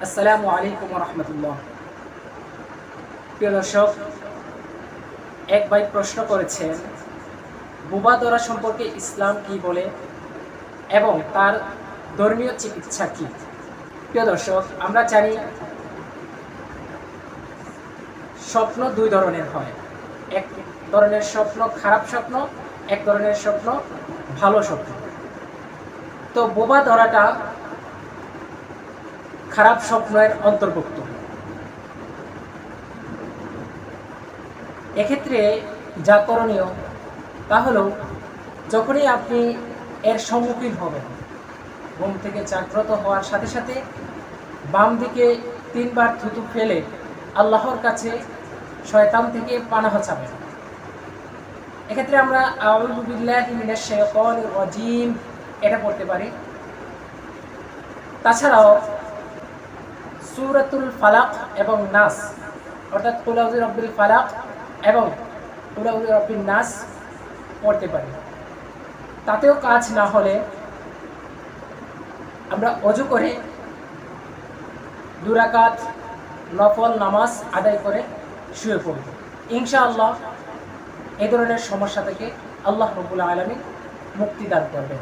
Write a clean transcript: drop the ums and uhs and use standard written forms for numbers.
আসসালামু আলাইকুম ওয়া রাহমাতুল্লাহ। প্রিয় দর্শক, এক ভাই প্রশ্ন করেছেন বোবা ধরা সম্পর্কে ইসলাম কি বলে এবং তার ধর্মীয় চিকিৎসা কি। প্রিয় দর্শক, আমরা জানি স্বপ্ন দুই ধরনের হয়। এক ধরনের স্বপ্ন খারাপ স্বপ্ন, এক ধরনের স্বপ্ন ভালো স্বপ্ন। তো বোবা ধরাটা খারাপ স্বপ্নের অন্তর্ভুক্ত। এক্ষেত্রে যা করণীয় তা হলো, যখনই আপনি এর সম্মুখীন হবেন, ঘুম থেকে জাগ্রত হওয়ার সাথে সাথে বাম দিকে 3 বার থুতু ফেলে আল্লাহর কাছে শয়তান থেকে পানাহ চাবেন। এক্ষেত্রে আমরা আউযু বিল্লাহি মিনাশ শাইতানির রাজিম এটা পড়তে পারি। তাছাড়াও সূরাতুল ফালাক এবং নাস, অর্থাৎ কুল আউযু বিরাব্বিল ফালাক এবং কুল আউযু বিরাব্বিন নাস পড়তে পারি। তাতেও কাজ না হলে আমরা ওযু করে 2 রাকাত নফল নামাজ আদায় করে শুয়ে পড়ব। ইনশাআল্লাহ এই ধরনের সমস্যা থেকে আল্লাহ রাব্বুল আলামিন মুক্তি দান করবেন।